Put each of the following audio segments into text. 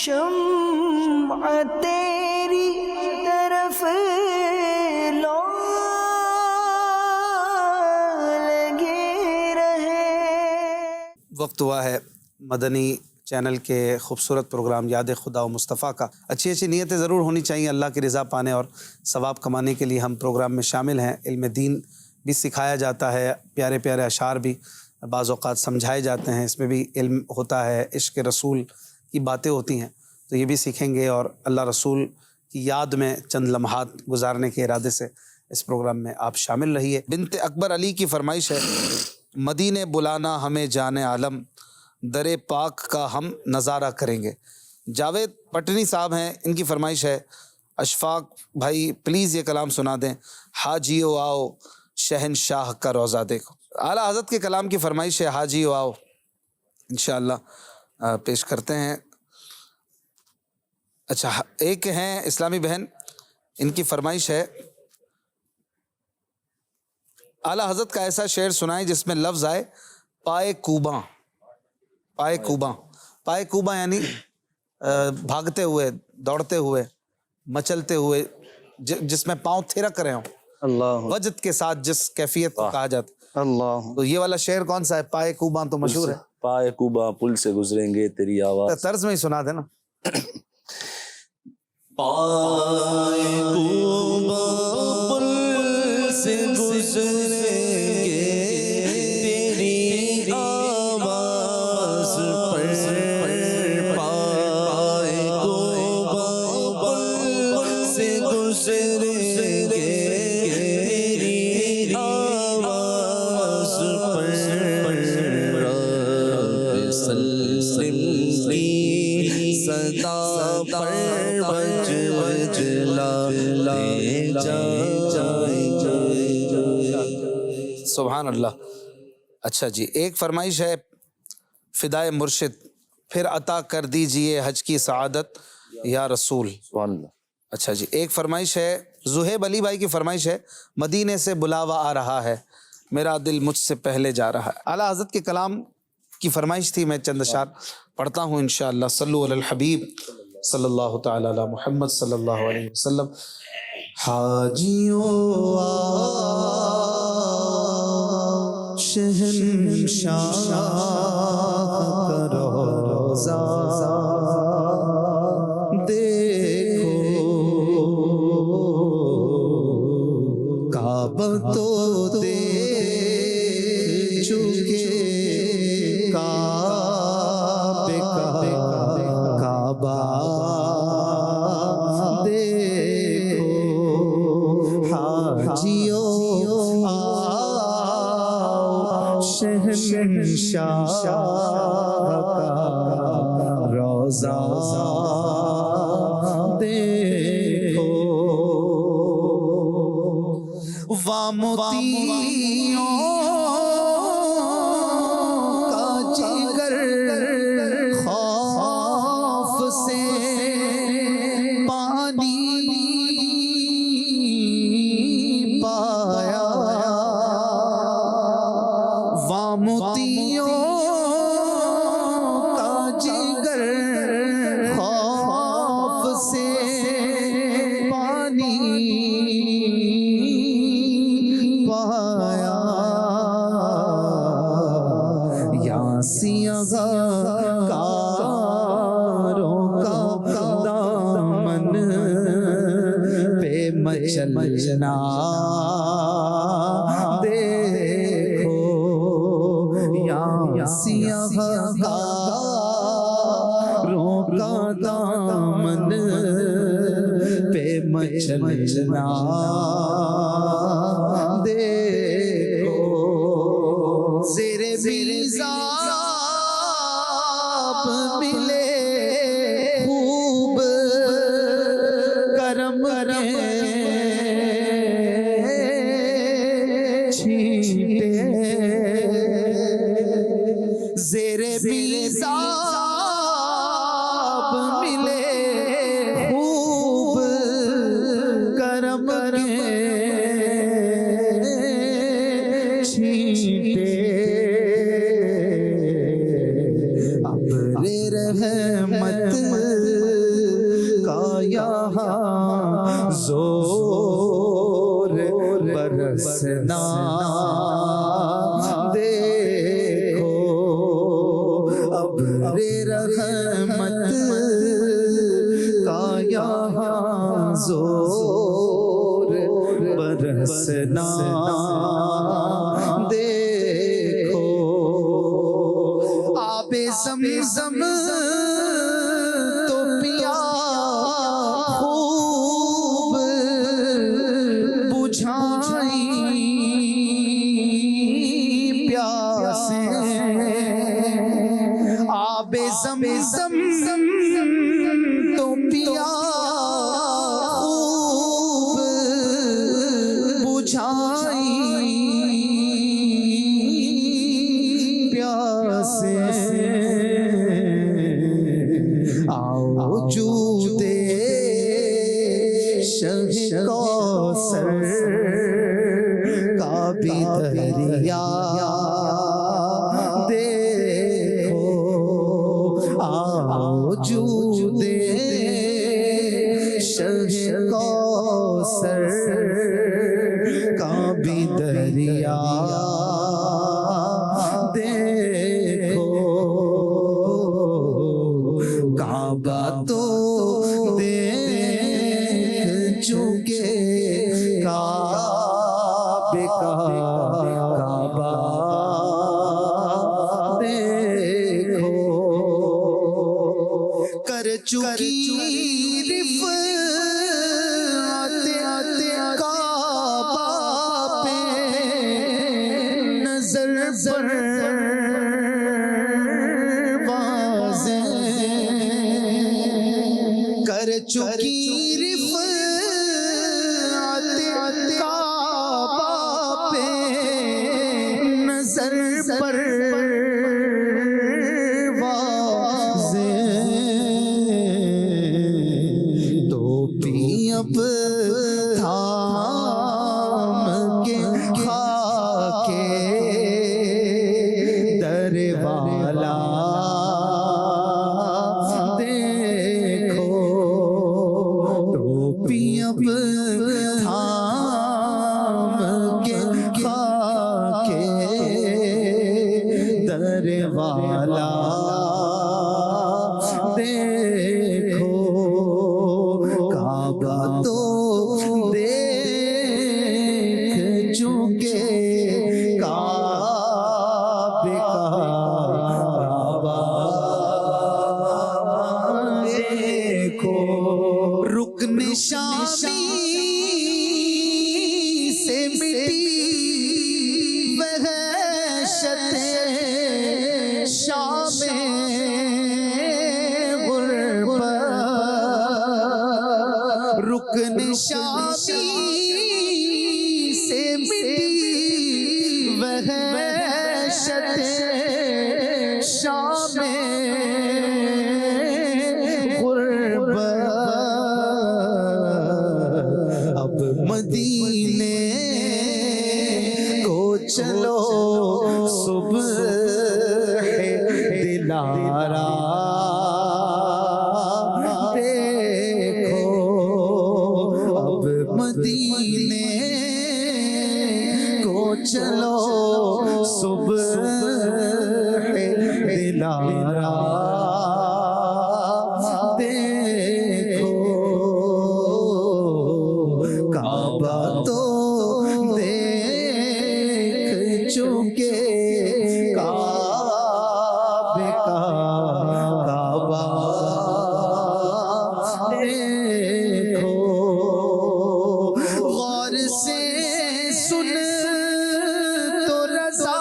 شمع تیری طرف لو لگے رہے۔ وقت ہوا ہے مدنی چینل کے خوبصورت پروگرام یاد خدا و مصطفیٰ کا۔ اچھی اچھی نیتیں ضرور ہونی چاہیے اللہ کی رضا پانے اور ثواب کمانے کے لیے ہم پروگرام میں شامل ہیں۔ علم دین بھی سکھایا جاتا ہے، پیارے پیارے اشعار بھی بعض اوقات سمجھائے جاتے ہیں، اس میں بھی علم ہوتا ہے، عشق رسول کی باتیں ہوتی ہیں، تو یہ بھی سیکھیں گے اور اللہ رسول کی یاد میں چند لمحات گزارنے کے ارادے سے اس پروگرام میں آپ شامل رہیے۔ بنت اکبر علی کی فرمائش ہے، مدینے بلانا ہمیں جان عالم، در پاک کا ہم نظارہ کریں گے۔ جاوید پٹنی صاحب ہیں، ان کی فرمائش ہے، اشفاق بھائی پلیز یہ کلام سنا دیں، حاجیو آؤ شہنشاہ کا روضہ دیکھو۔ اعلیٰ حضرت کے کلام کی فرمائش ہے، حاجیو آؤ، انشاءاللہ پیش کرتے ہیں۔ اچھا، ایک ہیں اسلامی بہن، ان کی فرمائش ہے، اعلیٰ حضرت کا ایسا شعر سنائیں جس میں لفظ آئے پائے کوباں۔ پائے کوباں، پائے کوباں یعنی بھاگتے ہوئے، دوڑتے ہوئے، مچلتے ہوئے، جس میں پاؤں تھرک رہے ہوں، اللہ وجد کے ساتھ جس کیفیت کو کہا جاتا ہے۔ اللہ، تو یہ والا شعر کون سا ہے؟ پائے کوباں تو مشہور ہے، پائے کوباں پل سے گزریں گے تیری آواز۔ طرز میں ہی سنا دینا۔ پائے کوباں پل سے گزریں گے تیری آواز پر، پائے کوباں پل سے گزریں گے تیری آواز پر، رب سلم کی صدا پر بج بجلا لے جائیں۔ سبحان اللہ۔ اچھا جی، ایک فرمائش ہے، فدائے مرشد پھر عطا کر دیجئے حج کی سعادت یا رسول۔ سبحان اللہ۔ اچھا جی، ایک فرمائش ہے، زہیب علی بھائی کی فرمائش ہے، مدینے سے بلاوا آ رہا ہے، میرا دل مجھ سے پہلے جا رہا ہے۔ اعلیٰ حضرت کے کلام کی فرمائش تھی، میں چند اشعار پڑھتا ہوں انشاءاللہ۔ صلو علی الحبیب صلی اللہ تعالی علی محمد صلی اللہ علیہ وسلم۔ حاجیوں شہنشاہ کا روضہ دیکھو، کعبہ تو دیکھ چکے، کعبے کا کعبہ دیکھو، حاجیوں شہنشاہ کا روضہ دیکھو، واموتیوں کا جگر خوف سے پانی پایا، واموتیوں کا جگر خوف سے پانی پایا، یا سیاہ کاروں کا دامن پہ مچلنا دیکھو، یا سیاہ کاروں کا دامن پہ مچلنا دیکھو، زیر میزاب ملے خوب کرم چھینٹے، زیر میزاب ملے خوب کرم چھینٹے، ابر رحمت کا یہاں زور برسنا دیکھو ابر رحمت کا یہاں زور برسنا دیکھو آب زمزم تو پیا خوب بجھائی پیاسیں آب زمزم تو پیا خوب بجھائی پیاسیں آؤ جود شہ کوثر کا بھی دریا دیکھو آؤ جود شہ کوثر کا بھی دریا دیکھو کعبہ تو دیکھ چکے کعبے کا کعبہ دیکھو کر چکی رفعت کعبہ پہ نظر پر کر چکی رفعت کعبہ پہ نظر پر واضح تو بھی اب تھام کے خاکے در والا اب تھام کے خاکے در والا دیکھو کعبہ تو دیکھ چکے کعبے کا کعبہ دیکھو رکن شامی سے مٹی وحشت شام غربت رکن شامی سے مٹی وحشت شام اب مدینے کو چلو صبح دلارا دیکھو اب مدینے کو چلو صبح دلارا دیکھو کعبہ تو دیکھ چکے کعبے کا کعبہ دیکھو غور سے سن تو رضا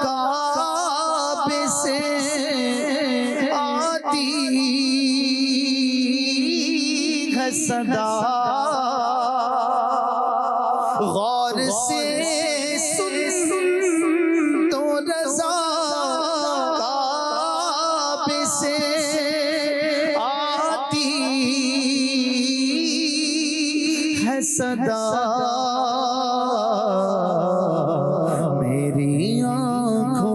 کعبے سے آتی ہے صدا غور سے سن تو رضا کعبے سے آتی ہے صدا میری آنکھوں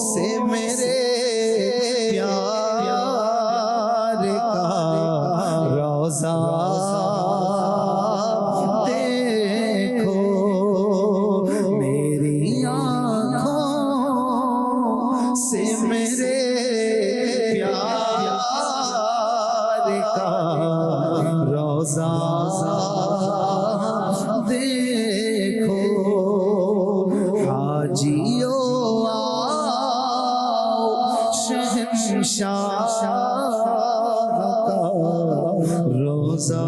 سے میرے پیارے شہنشاہ کا روزہ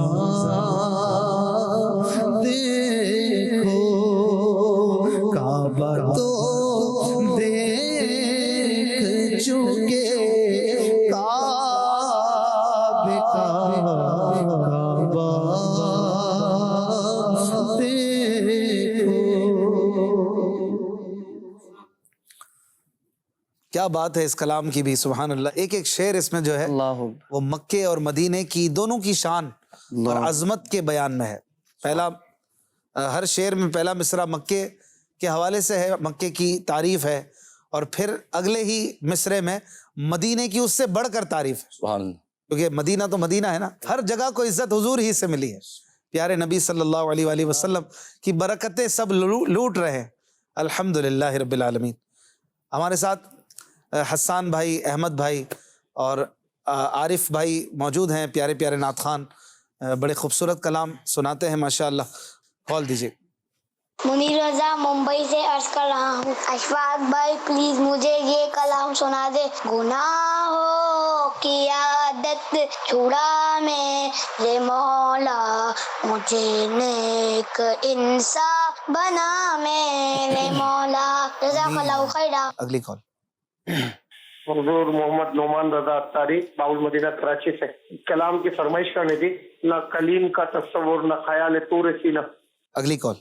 دیکھو، کعبہ تو دیکھ چکے، کعبے کا کعبہ دیکھو۔ کیا بات ہے اس کلام کی بھی، سبحان اللہ۔ ایک ایک شعر اس میں جو ہے وہ مکے اور مدینے کی دونوں کی شان اور عظمت کے بیان میں ہے۔ پہلا ہر شعر میں پہلا مصرع مکے کے حوالے سے ہے، مکے کی تعریف ہے، اور پھر اگلے ہی مصرعے میں مدینے کی اس سے بڑھ کر تعریف ہے، کیونکہ مدینہ تو مدینہ ہے نا، ہر جگہ کو عزت حضور ہی سے ملی ہے۔ پیارے نبی صلی اللہ علیہ وآلہ وسلم کی برکتیں سب لوٹ رہے ہیں، الحمدللہ رب العالمین۔ ہمارے ساتھ حسان بھائی، احمد بھائی اور عارف بھائی موجود ہیں، پیارے پیارے نعت خوان، بڑے خوبصورت کلام سناتے ہیں ماشاءاللہ۔ کال دیجیے۔ منیر رضا ممبئی سے عرض کر رہا ہوں، اشفاق بھائی پلیز مجھے یہ کلام سنا دے۔ گناہوں کی عادت چھڑا میرے مولا، مجھے نیک انسان بنا میرے مولا، جزاک اللہ خیرا۔ اگلی کال۔ حضور محمد نعمان رضا اتاری، باول مدینہ کراچی سے کلام کی فرمائش کرنی تھی۔ نہ کلیم کا تصور، نہ خیال طور سینہ۔ اگلی کال۔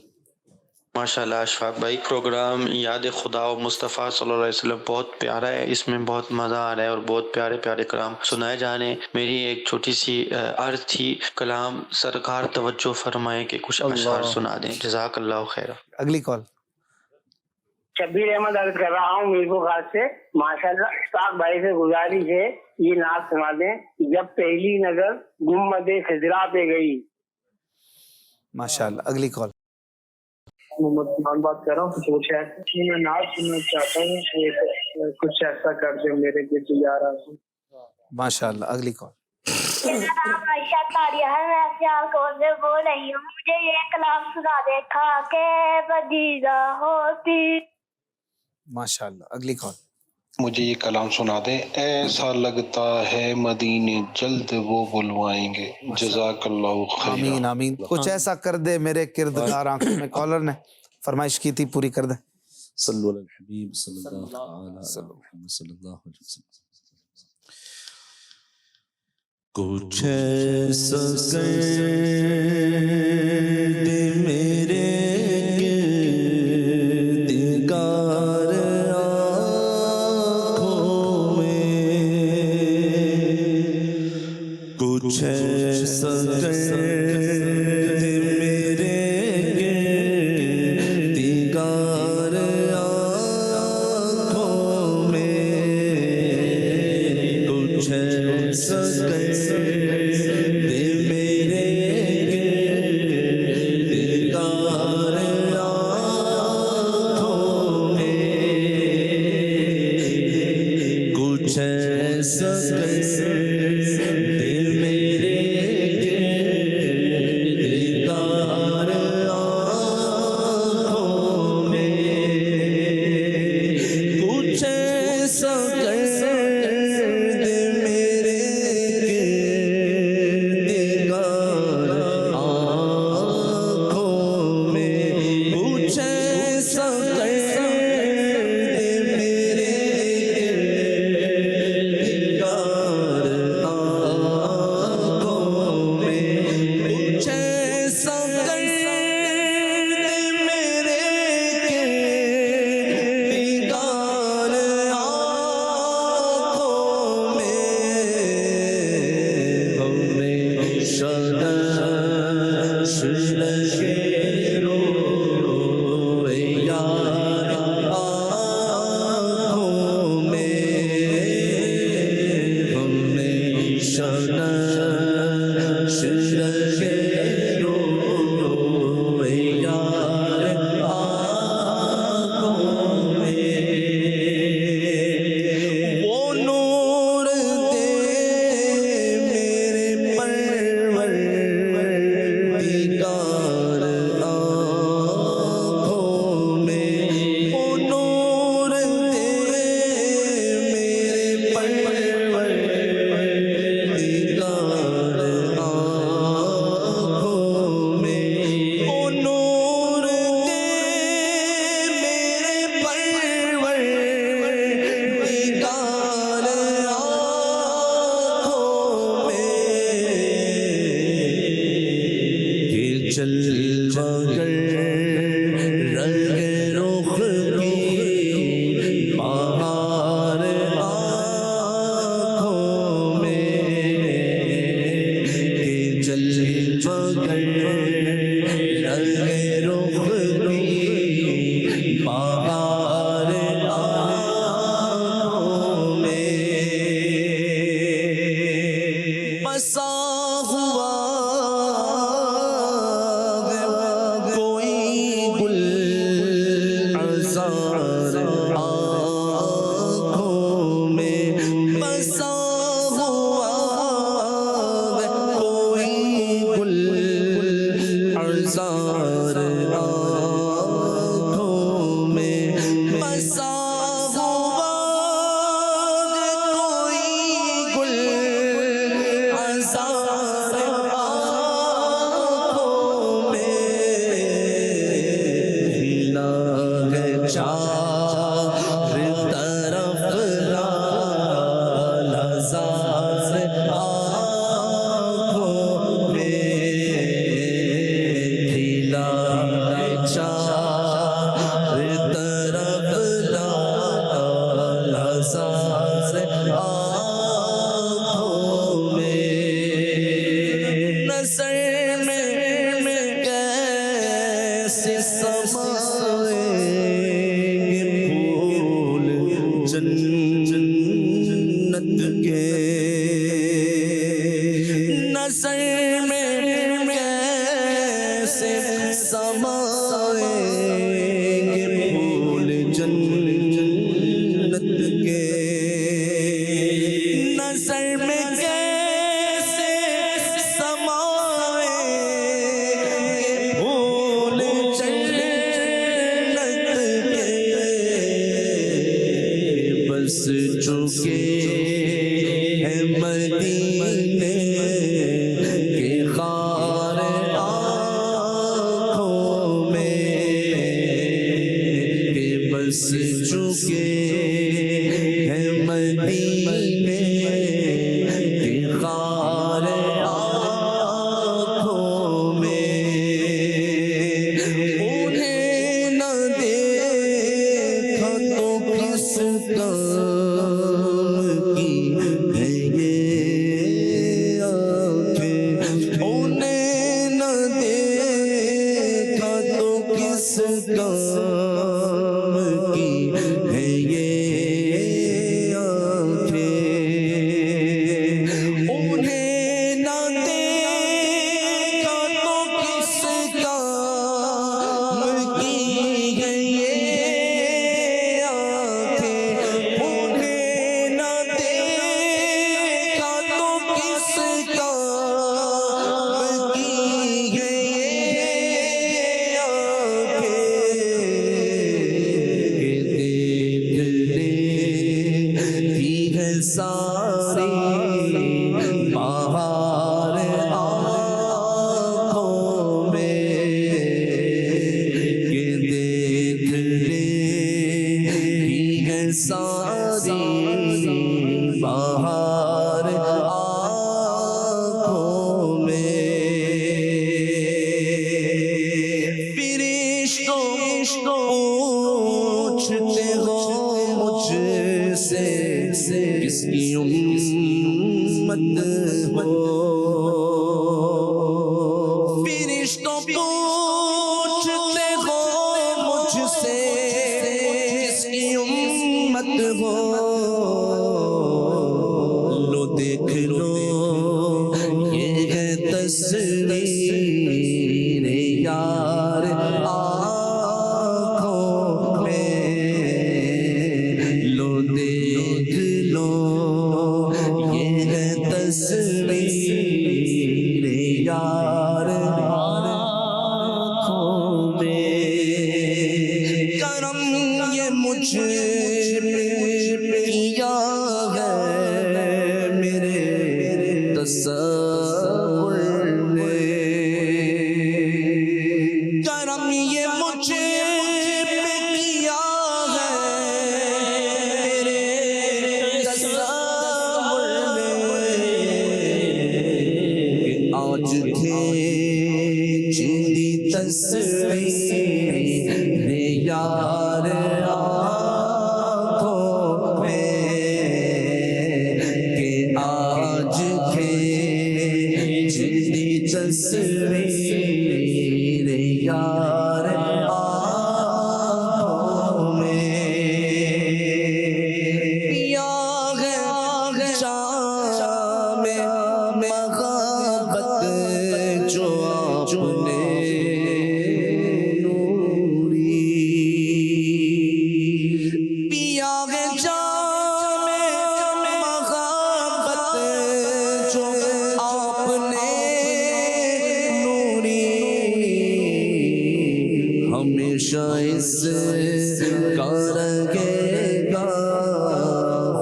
ماشاءاللہ اشفاق بھائی، پروگرام یاد خدا و مصطفیٰ صلی اللہ علیہ وسلم بہت پیارا ہے، اس میں بہت مزہ آ رہا ہے اور بہت پیارے پیارے کلام سنائے جا رہے ہیں۔ میری ایک چھوٹی سی عرض تھی، کلام سرکار توجہ فرمائے کہ کچھ اشعار سنا دیں، جزاک اللہ خیر۔ اگلی کال۔ شبیر احمد عرض کر رہا ہوں میرپور خاص سے، ماشاءاللہ اشفاق بھائی سے گزارش ہے یہ نعت سنا دیں۔ جب پہلی نظر گنبد خضرا پہ گئی۔ ماشاءاللہ۔ اگلی کال۔ محمد عثمان بات کر رہا ہوں، کچھ میں نعت سننا چاہتا ہوں، کچھ ایسا کر دیں میرے دل سے جا رہا ہوں۔ ماشاءاللہ۔ اگلی کال۔ میرا نام عائشہ طاریہ ہے، میں سیالکوٹ سے بول رہی ہوں، مجھے یہ کلام سنا دے۔ کھا کے بدیزہ ہوتی۔ ماشاءاللہ۔ اگلی کال۔ مجھے یہ کلام سنا دیں۔ ایسا لگتا ہے مدینے جلد وہ بلوائیں گے، جزاک اللہ خیر۔ آمین آمین۔ کچھ ایسا کر دے میرے کردگار آنکھوں میں، کالر نے فرمائش کی تھی، پوری کر دیں۔ صلو علی الحبیب صلی اللہ تعالی علی محمد صلی اللہ علیہ وسلم۔ کچھ ایسا کر دے میرے کردگار آنکھوں میں، کچھ ایسا کر دے میرے کردگار آنکھوں میں، کچھ ایسا کر دے میرے کردگار آنکھوں میں، کچھ ایسا کر دے میرے کردگار آنکھوں میں، کچھ ایسا کر دے میرے کردگار آنکھوں میں، کچھ ایسا کر دے میرے کردگار آنکھوں میں، کچھ ایسا کر دے میرے کردگار آنکھوں میں، ہمیشہ نقش لگے روئے یار آنکھوں میں، ہمیشہ نقش لگے روئے یار آنکھوں میں، وہ نور دے میرے پروردگار آنکھوں میں، وہ نور دے میرے پروردگار جنت کے نظر میں کیسے سمائیں گے پھول جنت کے نظر میں کیسے سمائیں گے پھول جنت کے بس چکے ہیں مدینے کے خار آنکھوں میں کہ بس چکے ہیں مدینے کے خار آنکھوں میں انہیں نہ دیکھا تو کس کام کی ہے یہ آنکھیں انہیں نہ دیکھا تو کس کام کی ہے یہ آنکھیں انہیں نہ دیکھا تو کس کام کی ہے یہ آنکھیں انہیں نہ دیکھا تو کس کام کی ہے یہ آنکھیں کہ دیکھنے کی ہے ساری بہار آنکھوں میں کہ دیکھنے کی ہے ساری بہار آنکھوں میں فرشتوں پوچھتے ہو مجھ سے کس کی امت ہو فرشتوں پوچھتے ہو مجھ سے کس کی امت ہو لو دیکھ لو یہ ہے تصویر یار آنکھوں میں لو دیکھ لو یہ ہے تصویر یار آنکھوں میں کرم یہ مجھ پہ کیا ہے میرے تصور نے کرم یہ مجھ پہ کیا ہے میرے تصور نے کہ آج کھینچ دی تصویر یار آنکھوں میں کہ آج کھینچ دی تصویر یار آنکھوں میں پیا ہے شام محبت جو آپ نے نوری پیا ہے جام محبت جو آپ نے نوری ہمیشہ اس کا رہے گا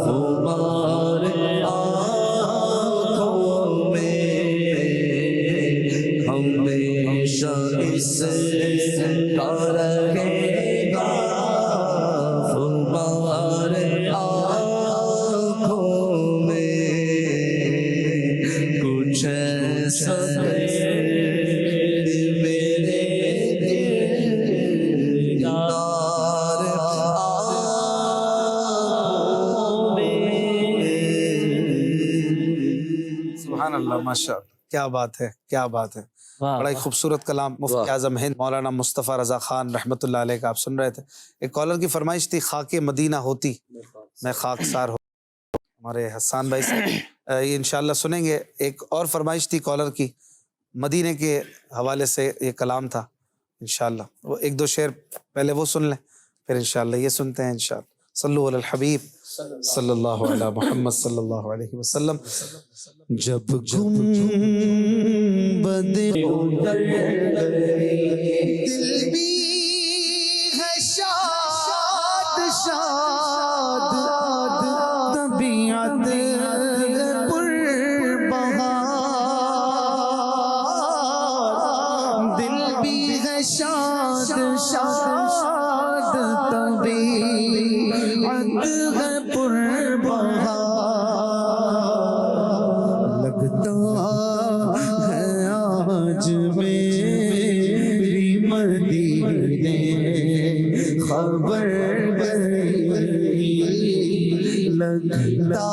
غبار آنکھوں میں ہمیشہ اس کا رہے گا غبار آنکھوں میں کچھ ایسا میرے دلدار آنکھوں میں سبحان اللہ ماشاء اللہ کیا بات ہے کیا بات ہے بڑا ہی خوبصورت کلام مفتی اعظم ہند مولانا مصطفیٰ رضا خان رحمۃ اللہ علیہ کا آپ سن رہے تھے ایک کالر کی فرمائش تھی خاک مدینہ ہوتی میں خاکسار ہمارے حسان بھائی سے یہ انشاءاللہ سنیں گے. ایک اور فرمائش تھی کالر کی، مدینے کے حوالے سے یہ کلام تھا. انشاءاللہ وہ ایک دو شعر پہلے وہ سن لیں، پھر انشاءاللہ یہ سنتے ہیں. انشاءاللہ صلو علی الحبیب صلی اللہ علیہ محمد صلی اللہ علیہ وسلم. جب گنبد دل بھی ہے شاد شاد، طبیعت پر بہار، دل بھی ہے شاد شاد، طبیعت ہے پر بہار، لگتا ہے آج میری مدینے خبر گئی، لگتا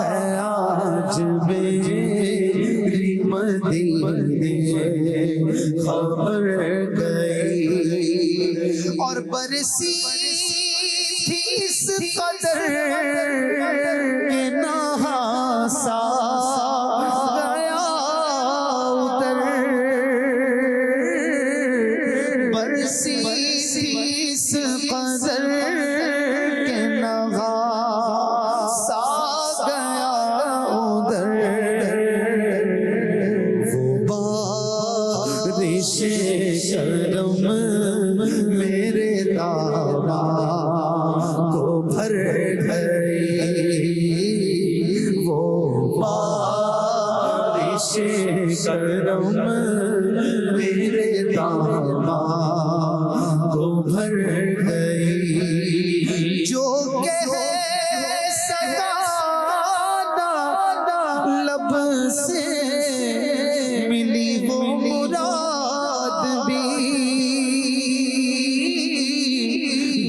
ہے آج میری مدینے خبر گئی، اور برسی تھی اس قدر کہ نہاسا گیا اتر، برسی تھی اس قدر کہ نہاسا گیا ادھر، وہ بارش کرم میرے دامن کو بھر گئی، وہ بارش کرم میرے دامن کو بھر گئی، جو کہہ سکا لب سے ملی وہ مراد بھی،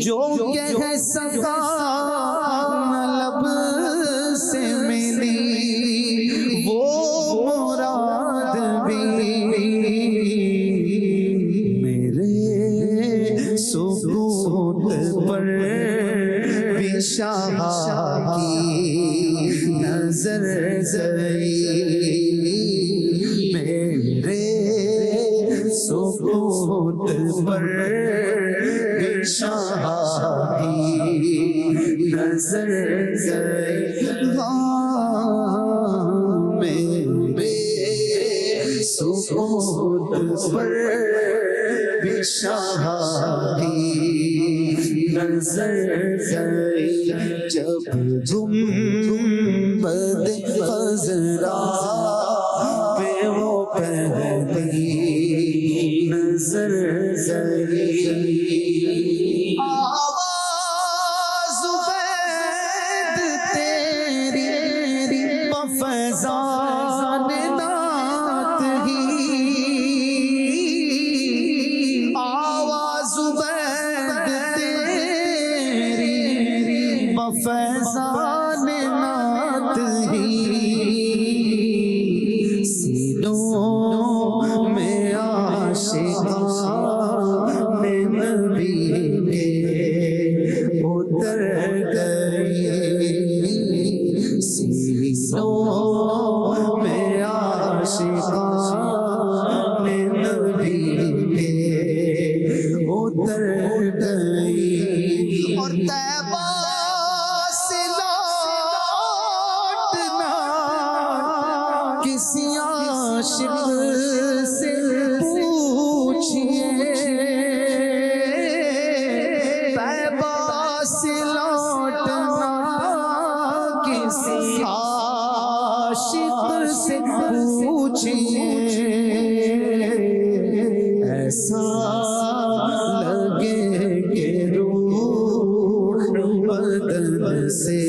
جو کہہ سکا لب سے ملی وہ مراد بھی، میرے سکوت پر بھی شاہ کی نظر گئی، میرے سکوت پر بھی شاہ کی نظر گئی، میرے سکوت پر بھی شاہ کی نظر گئی، جب گنبد خضرا پہ وہ پہلی نظر گئی، آواز عبید تیری بفیضان نعت ہی، آواز عبید تیری بفیضان نعت ہی، سینوں میں عاشقان نبی کے اتر گئی، سینوں میں عاشقان نبی کے اتر گئی، اور طیبہ سے لوٹنا کسی عاشق سے پوچھئے، طیبہ سے لوٹنا کسی عاشق سے پوچھئے، ایسا لگے کہ روح بدن سے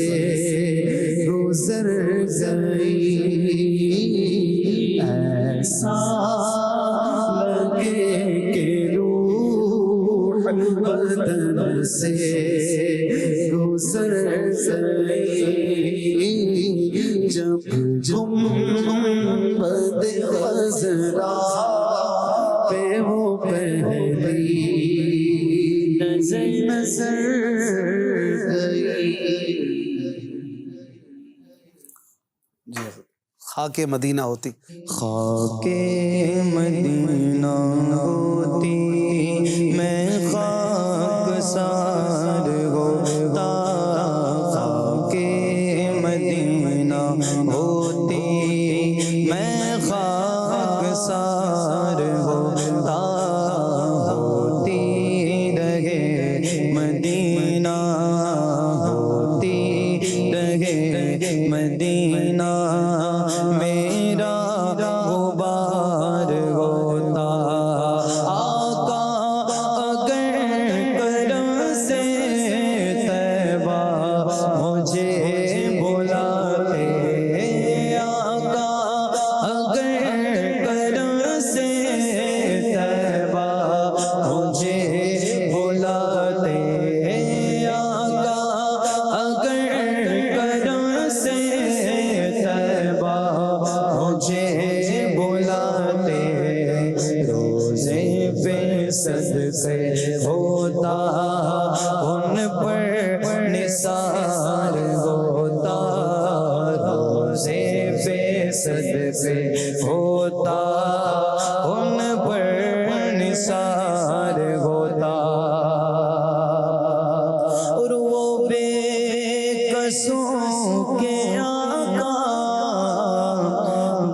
گزر گئی، ایسا لگے کہ روح بدن سے گزر گئی، جب گنبد خضرا پہ وہ پہلی نظر گئی. خاک مدینہ ہوتی. خاک مدینہ ہوتی میں خاک سار ہوتا. خاک مدینہ ہوتی میں خاک سار ہوتا. ہوتی رہے مدینہ ہوتی رہے مدینہ میرا غبار ہوتا. آقا اگر کرم سے طیبہ مجھے بلاتے. آقا اگر کرم سے طیبہ مجھے بلاتے. آقا اگر کرم سے طیبہ مجھے بلاتے. روزے پہ صدقے ہوتا ان پر نثار ہوتا. روزے پہ صدقے ہوتا ان پر نثار ہوتا. اور وہ بے قصوں کے آقا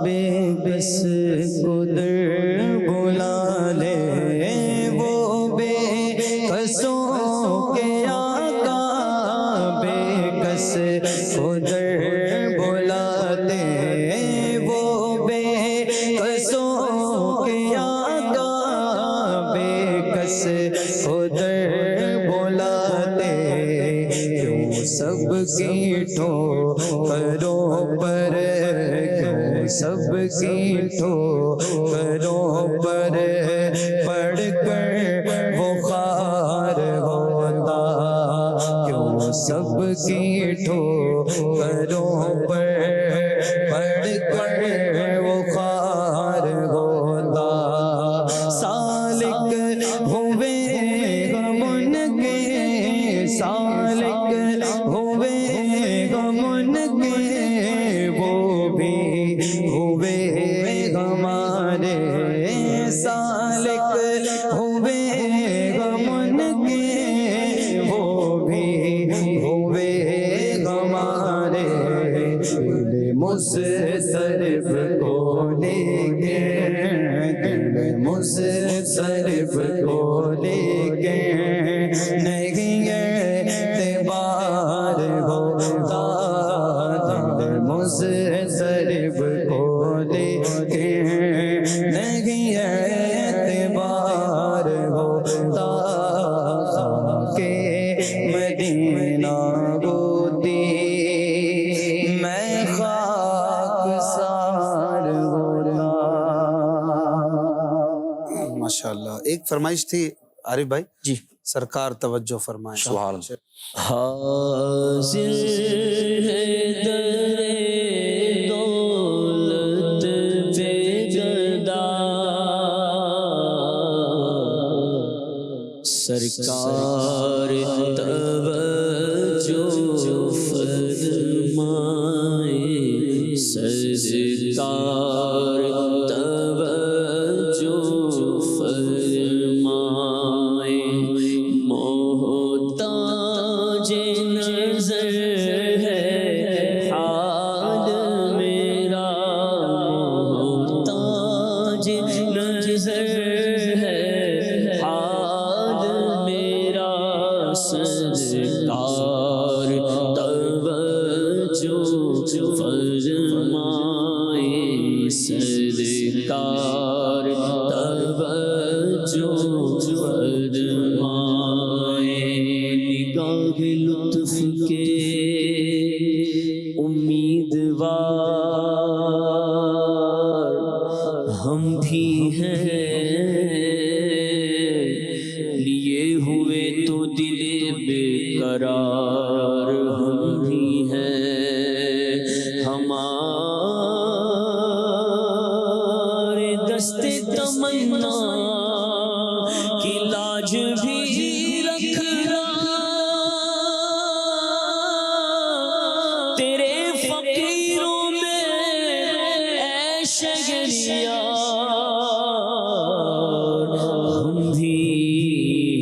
بے بس کو در بلا لے. وہ بے قصوں کے آقا بے قص کو در بلاتے. وہ بے قصوں کے آقا بے قص کو در بلاتے. کیوں سب کی ٹھوکروں پر کیوں سب کی ٹھوکروں پر پڑھ کر وہ خار ہوتا. کیوں سب کی ٹھوکروں پر پڑھ کر وہ خار ہوتا. سالک ہوئے غم ان کے سالک ہوئے غم ان کے وہ بھی ہوئے ہمارے. سالک ہوئے غم ان کے وہ بھی ہوئے ہمارے. دل مصطرف کو لے کے دل مصطرف کو لے کے نہیں اعتبار ہوتا. دل مصطرف کو لے کے نہیں اعتبار ہوتا. خاک مدینہ ہوتی میں خاک سار ہوتا. ماشاءاللہ. ایک فرمائش تھی عارف بھائی. جی سرکار توجہ فرمائیں. سبحان اللہ. حاضر ہے در دولت پہ گدا سرکار توجہ فرمائیں. سرکار توجہ فرمائیں. محتاج نظر ہے حال میرا. محتاج نظر ہے حال میرا. سرکار توجہ فرمائیں. سرکار توجہ فرمائیں. نگاہ لطف کے امیدوار ہم بھی ہیں. لیے ہوئے تو دل بے قرار ہم بھی ہیں. ہمارے دست تمنا کی لاج بھی رکھنا. تیرے فقیروں میں یار ہم بھی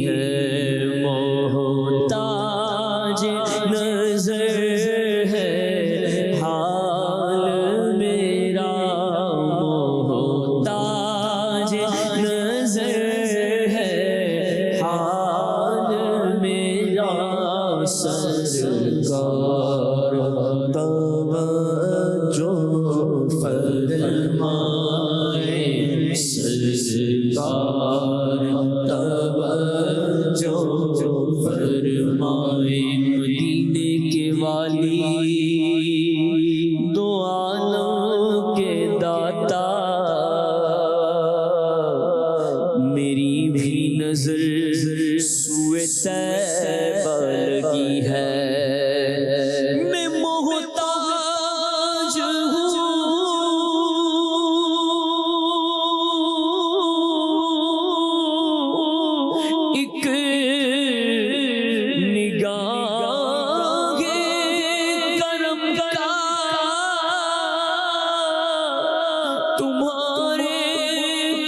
ہیں محتاج نظر ہے حال میرا محتاج نظر ہے حال میرا سرکار توجہ فرمائے سرکار توجہ فرمائے مدینے کے والی دو عالم کے داتا میری بھی نظر سوئے طیبہ لگی ہے میں محتاج ہوں ایک نگاہ کرم کا تمہارے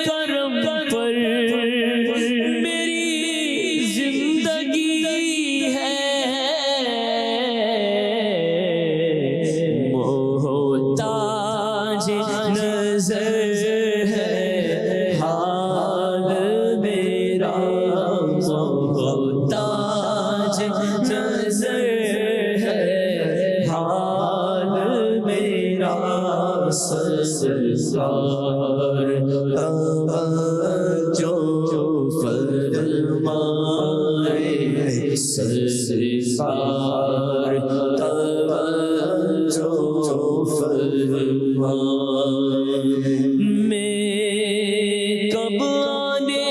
کرم پر میری زندگی ہے محتاج نظر ہے حال میرا محتاج نظر ہے حال میرا سرکار توجہ فرمائے سرکار توجہ فرمائے میں کب آنے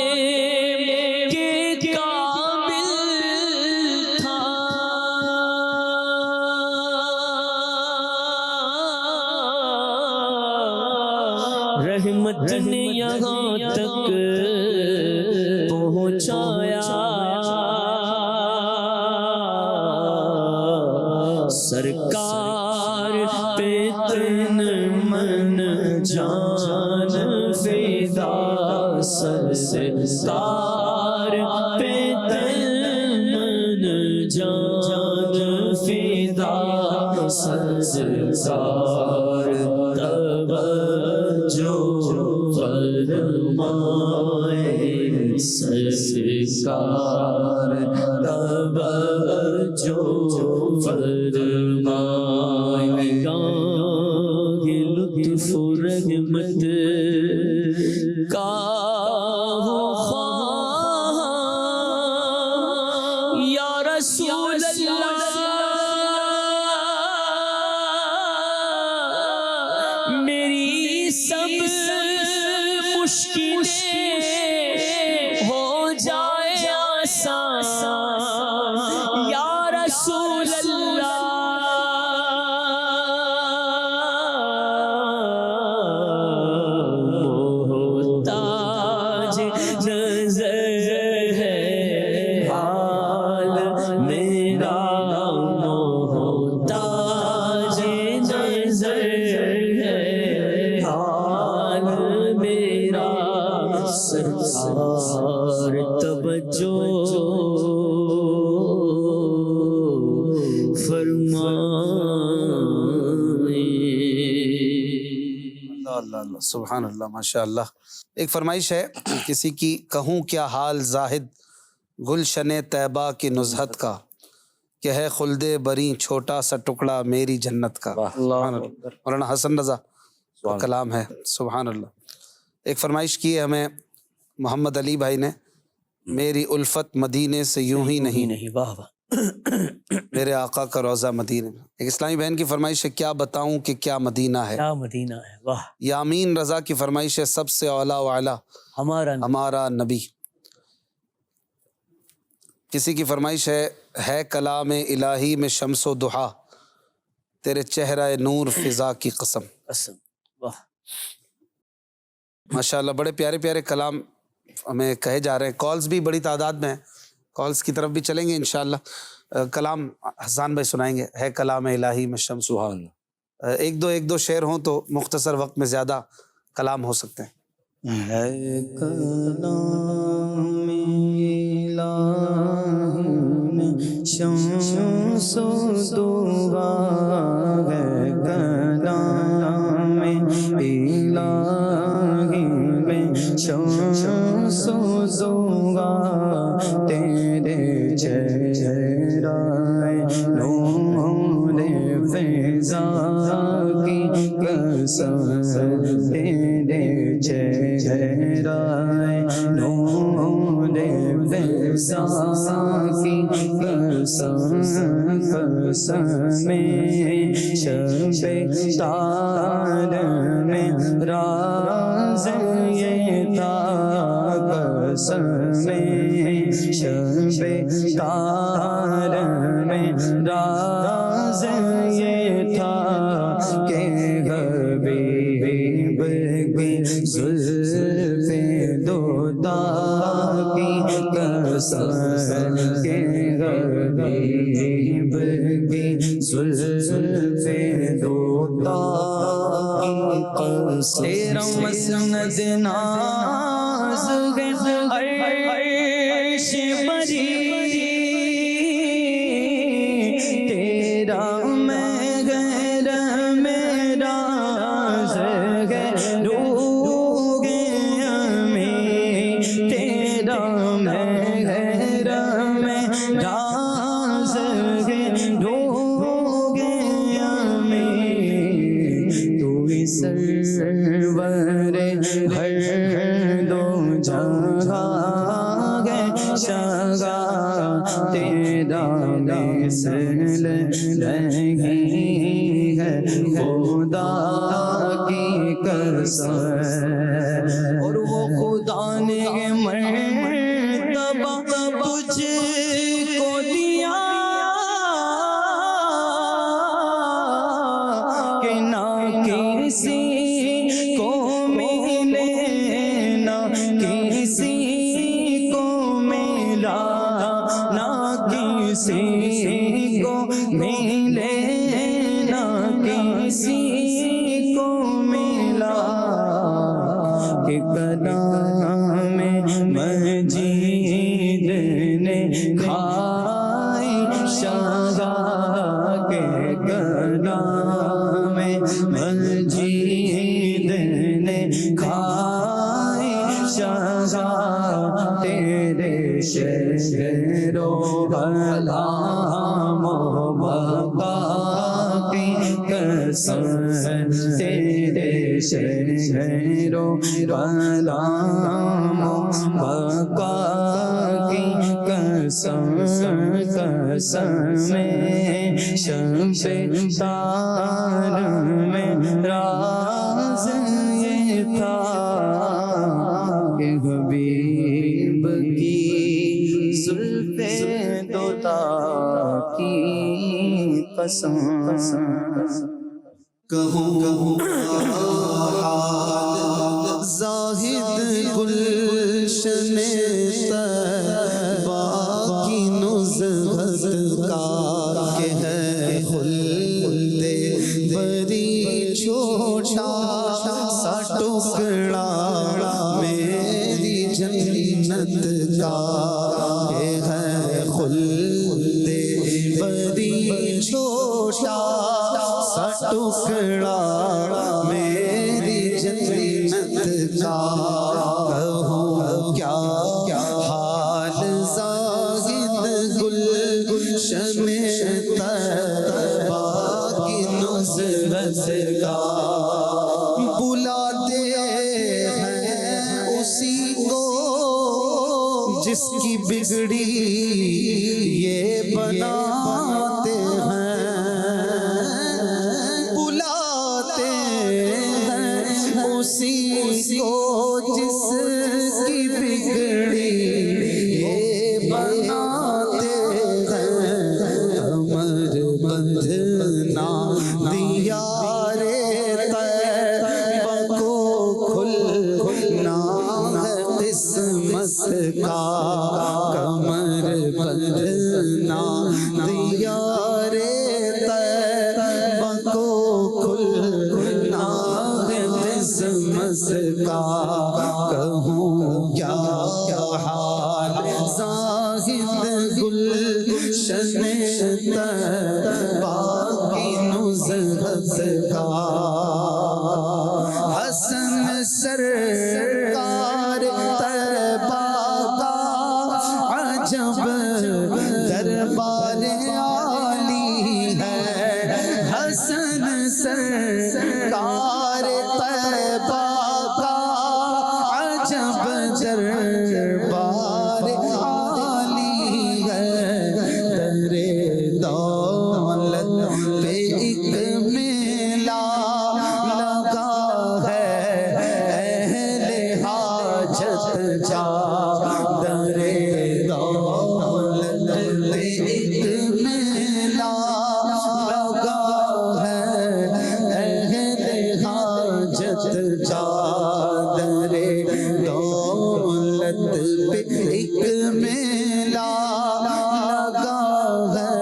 کے قابل تھا رحمت نے یہاں تک پہنچایا سرکار پہ تن من جان فدا سرکار پہ تن من جان فدا سرکار توجہ فرمائے سرکار توجہ فرمائے گاہ لطف و رحمت کا ہو خواہاں یا رسول اللہ میری سب مشکلیں ہو جائے آسان یا رسول اللہ محتاج نظر ہے حال میرا محتاج نظر ہے حال میرا سرکار توجہ فرمائے اللہ اللہ سبحان اللہ ماشاء اللہ. ایک فرمائش ہے کسی کی کہوں کیا حال زاہد گلشن طیبہ کی نزہت کا کہ ہے خلد بری چھوٹا سا ٹکڑا میری جنت کا. سبحان اللہ. مولانا حسن رضا کا کلام ہے. سبحان اللہ. ایک فرمائش کی ہے ہمیں محمد علی بھائی نے میری الفت مدینے سے یوں ہی نہیں واہ واہ میرے آقا کا روزہ مدینے میں. ایک اسلامی بہن کی فرمائش ہے کیا بتاؤں کہ کیا مدینہ ہے. کیا مدینہ ہے واہ. یامین رضا کی فرمائش ہے سب سے اولا و اعلیٰ ہمارا نبی. کسی کی فرمائش ہے کلام الہی میں شمس و دحا تیرے چہرہ نور فضا کی قسم. واہ ماشاءاللہ بڑے پیارے پیارے کلام ہمیں کہے جا رہے ہیں. کالز بھی بڑی تعداد میں ہیں, کالز کی طرف بھی چلیں گے انشاءاللہ. کلام حسان بھائی سنائیں گے. ہے کلام الہی میں شمس. ایک دو شعر ہوں تو مختصر وقت میں زیادہ کلام ہو سکتے ہیں. ہے کلام الہی میں شمس و ضحیٰ، ہے کلام الہی میں شمس و ضحیٰ، تیرے چہرہ نور فضا کی قسم، تیرے چہرہ نور فضا کی قسم، قسم شب تار میں راز یہ تھا، قسم شب تار میں راز یہ تھا کہ حبیب کی زلف دوتا کی قسم، کہ حبیب کی زلف دوتا کی قسم، تیرا مسند ناز عرش بری، تیرا محرم میرا روح ہمیں، تیرا محرم میرا روح ہمیں، تو ہی سرور ہر دو جہاں ہے شگا، تیرا مثل نہیں ہے خدا کی قسم، اور وہ خدا نے مرتبہ تجھ کو دیا کہ نہ کسی کو ملے، نہ کسی کو ملا، نہ کسی کو ملے، نہ کسی کو ملا، کہ کلام مجید نے کھائی شگا، کہ کلام مجید نے کھائی شگا، تیرے شہر و کلام و بقا کی قسم، تیرے شہر و کلام و بقا کی قسم، قسم شمس تار میں راز یہ تھا کہ حبیب کی زلف دوتا کی قسم. کہوں حال زاہد گلشن طیبہ کی نزہت کا، کہ ہے خلد بری چھوٹا سا ٹکڑا میری جنت کا، کہ ہے خلد بری چھوٹا سا ٹکڑا میری جنت کا. کہوں کیا حال زاہد گلشن طیبہ کی نزہت کا، بلاتے ہیں اسی کو جس کی بگڑی یہ بناتے ہیں، بلاتے ہیں اسی کو جس کی بگڑی یہ بناتے ہیں، کمر بندھنا دیار طیبہ کو کھلنا ہے قسمت کا، کمر بندھنا کا کہوں کیا حال زاہد گلشن طیبہ کی نزہت کا حسن سرکار طیبہ کا عجب دربار عالی ہے حسن سرکار طیبہ کا عجب دربار عالی ہے در دولت پہ ایک میلہ لگا ہے اہل حاجت جا در دولت پہ ایک میلہ لگا ہے اہل حاجت جا در دولت پہ ایک میلہ لگا ہے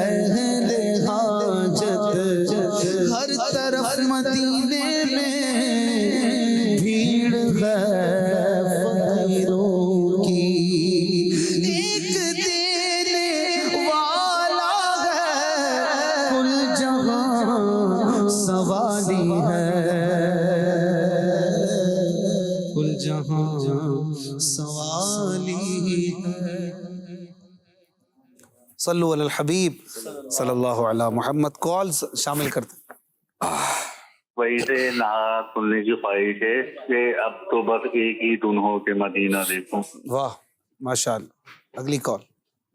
اہل حاجت ہر طرف مدینے میں بھیڑ ہے فقیروں کی ایک دینے والا ہے کل جہاں سوالی ہے کل جہاں سوالی ہے صلو علی الحبیب صلی اللہ علی محمد. کالز شامل کرتے وہی سے نعت سننے کی خواہش ہے کہ اب تو بس ایک ہی دن ہو کے مدینہ دیکھوں. واہ ماشاءاللہ. اگلی کال.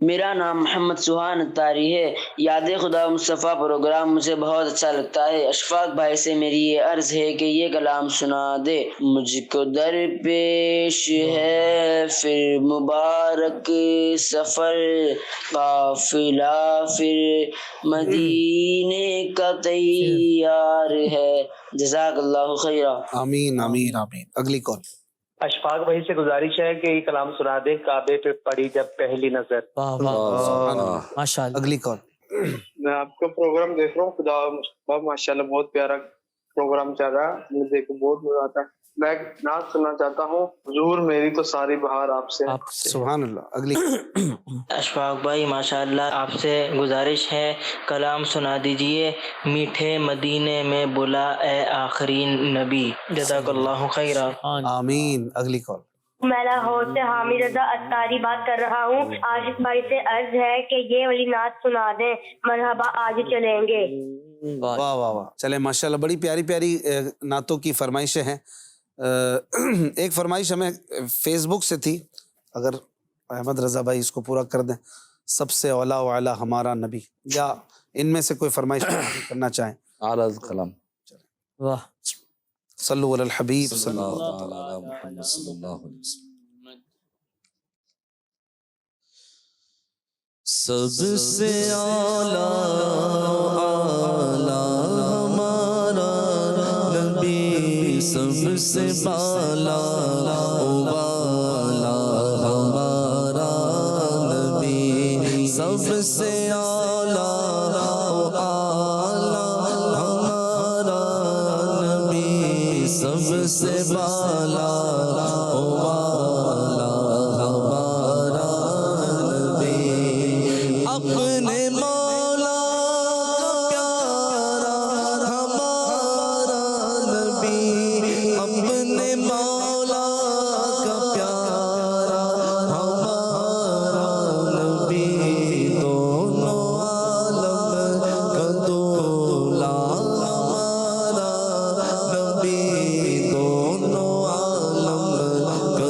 میرا نام محمد سبحان اتاری ہے. یاد خدا مصطفیٰ پروگرام مجھے بہت اچھا لگتا ہے. اشفاق بھائی سے میری یہ عرض ہے کہ یہ کلام سنا دے. مجھ کو در پیش ہے پھر مبارک سفر قافلہ پھر مدینے کا تیار ہے. جزاک اللہ خیرہ. آمین آمین آمین. اگلی کال. اشفاق بھائی سے گزارش ہے کہ یہ کلام سنا دے کعبے پہ پڑی جب پہلی نظر. واہ واہ ماشاء اللہ. اگلی کال. میں آپ کا پروگرام دیکھ رہا ہوں. خدا مصطفیٰ ماشاءاللہ بہت پیارا پروگرام چل رہا ہے. مجھے دیکھ کے بہت مزہ آتا ہے. میں نعت سننا چاہتا ہوں. حضور میری تو ساری بہار آپ سے. سبحان اللہ. اگلی. اشفاق بھائی ماشاء اللہ آپ سے گزارش ہے کلام سنا دیجئے میٹھے مدینے میں بلا اے آخرین نبی. جزاک اللہ خیرہ. آمین. اگلی کال. میں لاہور سے حامد رضا اتاری بات کر رہا ہوں. عاشق بھائی سے عرض ہے کہ یہ والی نعت سنا دیں. مرحبا آج چلیں گے. واہ واہ واہ. چلے ماشاءاللہ بڑی پیاری پیاری نعتوں کی فرمائشیں ہیں. ایک فرمائش ہمیں فیس بک سے تھی, اگر احمد رضا بھائی اس کو پورا کر دیں. سب سے اولا و اعلیٰ ہمارا نبی, یا ان میں سے کوئی فرمائش کرنا چاہیں. اعلیٰ کلام. واہ. صلو علی الحبیب صلی اللہ علی محمد صلی اللہ علیہ وسلم. سب سے اعلیٰ ہمارا نبی, سب سے بالا والا ہمارا نبی, سب سے اعلیٰ ہمارا نبی, سب سے بالا والا ہمارا نبی. اپنے مولا کا پیارا ہمارا نبی, اپنے مولا کا پیارا ہمارا نبی, دونوں عالم کا دولا ہمارا نبی, دونوں عالم کا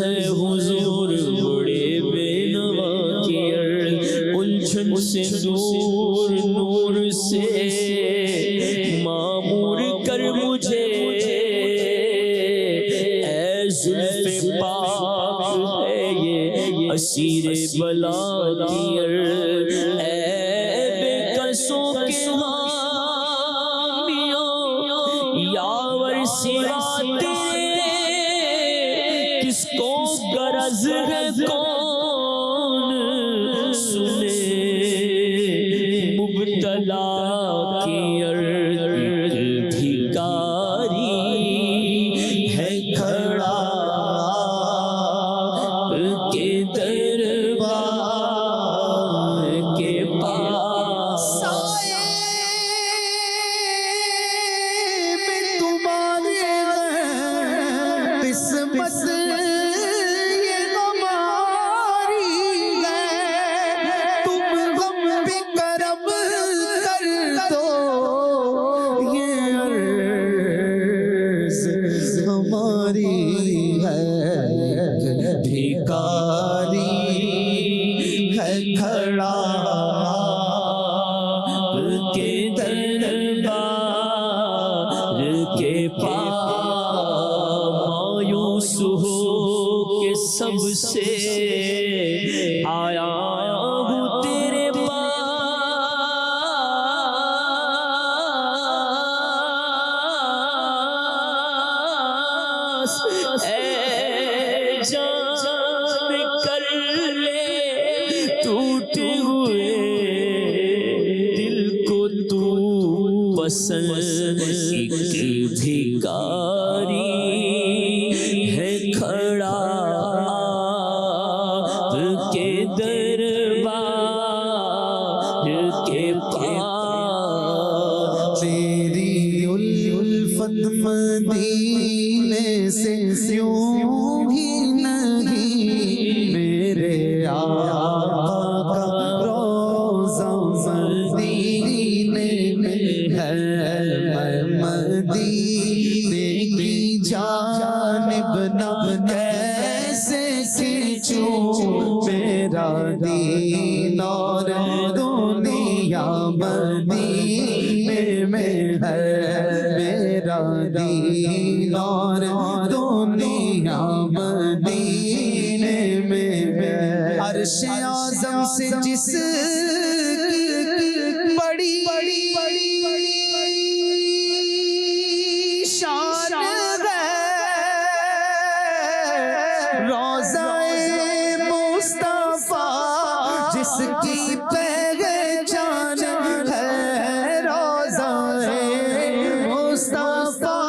ہے حضور بڑے بے نوا کی عرض الجھن سے دور نور سے معمور کر مجھے اے زلف پاک ہے یہ اسیر بلا کی عرض اے بے قصوں کے حامیوں یاور سوا تیرے کس کو غرض ہے کون سنے مبتلا کی عرض بھکاری ہے کھڑا کے دربار کے پاس قسمت یہ ہماری ہے تم غم پہ کرم کر دو یہ عرض ہماری ہے بھکاری ہے کھڑا کے دربار کے پاس مایوس ہو کے سب سے آیا ہوں تیرے پاس اے جان کر لے ٹوٹے ہوئے دل کو تو پسند ایک بھکاری ہے کھڑا کے دربار کے پاس تیری الفت مدینے سے یوں ہی نہیں میرے آقا کا روضہ مدینے میں ہے میں مدینے کی جانب نہ کیسے کھینچوں میرا دین اور دنیا مدینے میں ہے میرا دین اور دنیا مدینے میں ہے عرش اعظم سے جس کی بڑی شان ہے روضہ مصطفیٰ جس کی پہچان ہے روضہ مصطفیٰ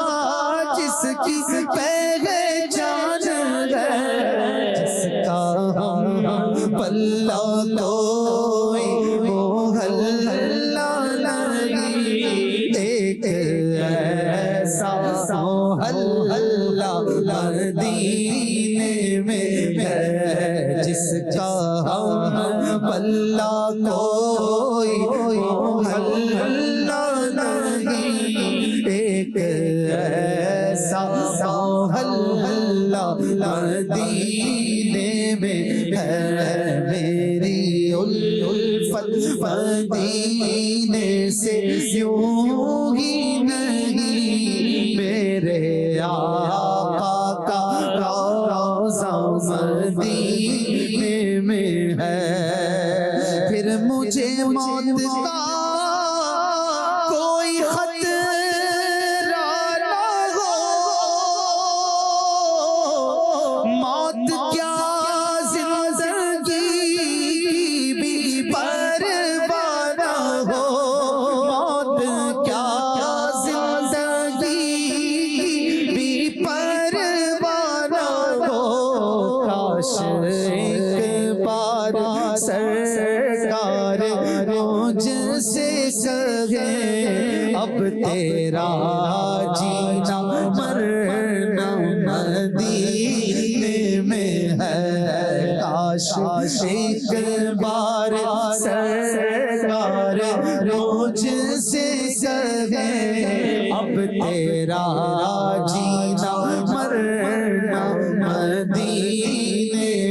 جس کی پہچان ہے جس کا ہم پلہ کوئی محلہ نہیں ایک ایسا محلہ مدینے میں ہے جس کا ہم پلہ کوئی محلہ نہیں ایک ایسا محلہ مدینے میں ہے میری الفت مدینے سے یوں ہی نہیں میرے آقا کا روضہ مدینے میں ہے پھر مجھے موت کا کوئی خطرہ نہ ہو موت کیا زندگی بھی پرواہ نہ ہو موت کیا زندگی بھی پرواہ نہ ہو کاش ایک بار سرکار مجھ سے کہے اب تیرا جینا مرنا مدینے میں ہے کاش ایک بار سرکار مجھ سے کہے اب تیرا جینا مرنا مدینے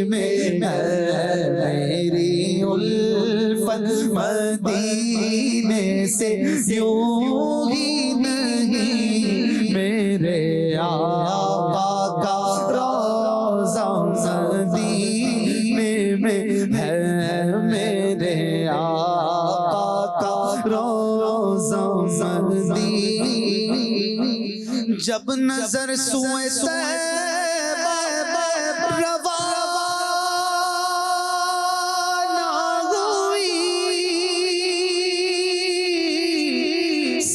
میں ہے میری الفت مدینے سے یوں ہی نہیں میرے آقا کا روضہ مدینے میں ہے میرے آقا کا روضہ مدینے جب نظر سوئے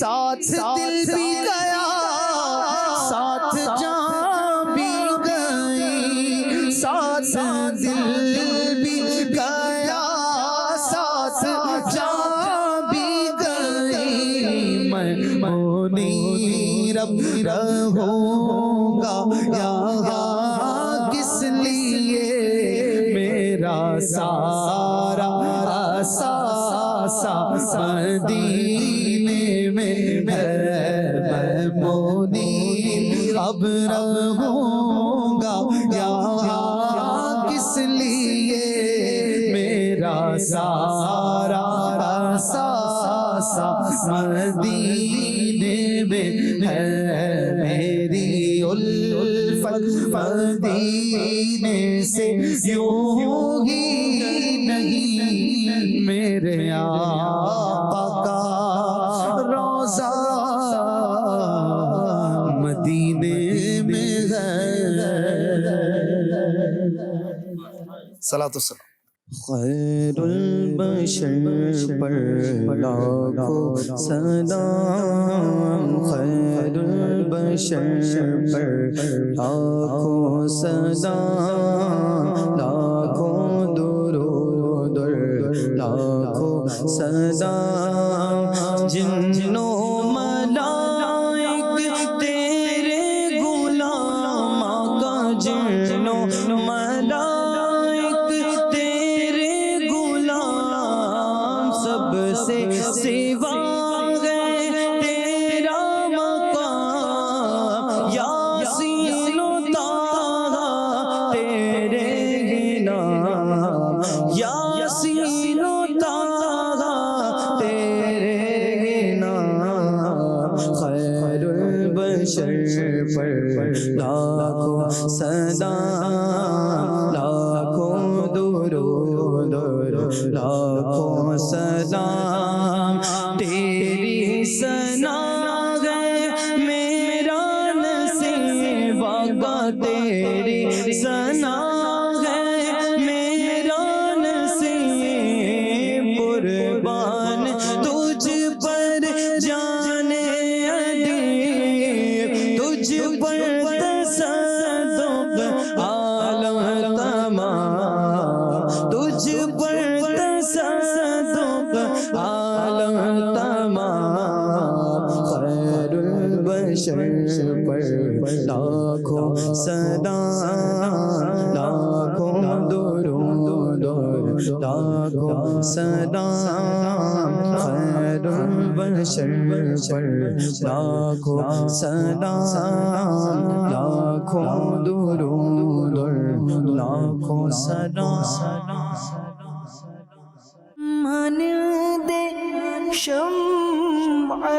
ساتھ دل بھی گیا ساتھ جان بھی گئی ساتھ دل بھی گیا ساتھ جان بھی گئی میں منیر اب رہوں گا یہاں کس لیے میرا سارا مدینے میں ہے میں منیر اب رہوں گا یہاں کس لیے میرا سارا مدینے میں ہے میری الفت مدینے سے یوں ہی نہیں میرے آقا کا روضہ مدینے میں ہے صلاۃ السلام خیر البشر پر لاکھوں سلام خیر البشر پر لاکھوں سلام لاکھوں درود لاکھوں سلام جنوں ملائک تیرے غلام آقا جنوں سوا گئے تیرا مقام یاسین و طٰہٰ تیرے ہی نام یاسین و طٰہٰ تیرے ہی نام خیر البشر پر لاکھوں سلام لاکھوں درود لاکھوں سلام تیری ثنا ہے میرا نصیب آقا تیری ثنا ہے میرا نصیب قربان تجھ پر جانے ادیب تجھ پر تصدق عالم تمام تجھ پر تصدق عالم تمام خیر البشر پر لاکھوں سلام لاکھوں درود لاکھوں سلام خیر البشر پر لاکھوں سلام لاکھوں درود لاکھوں سلام مانندے شمع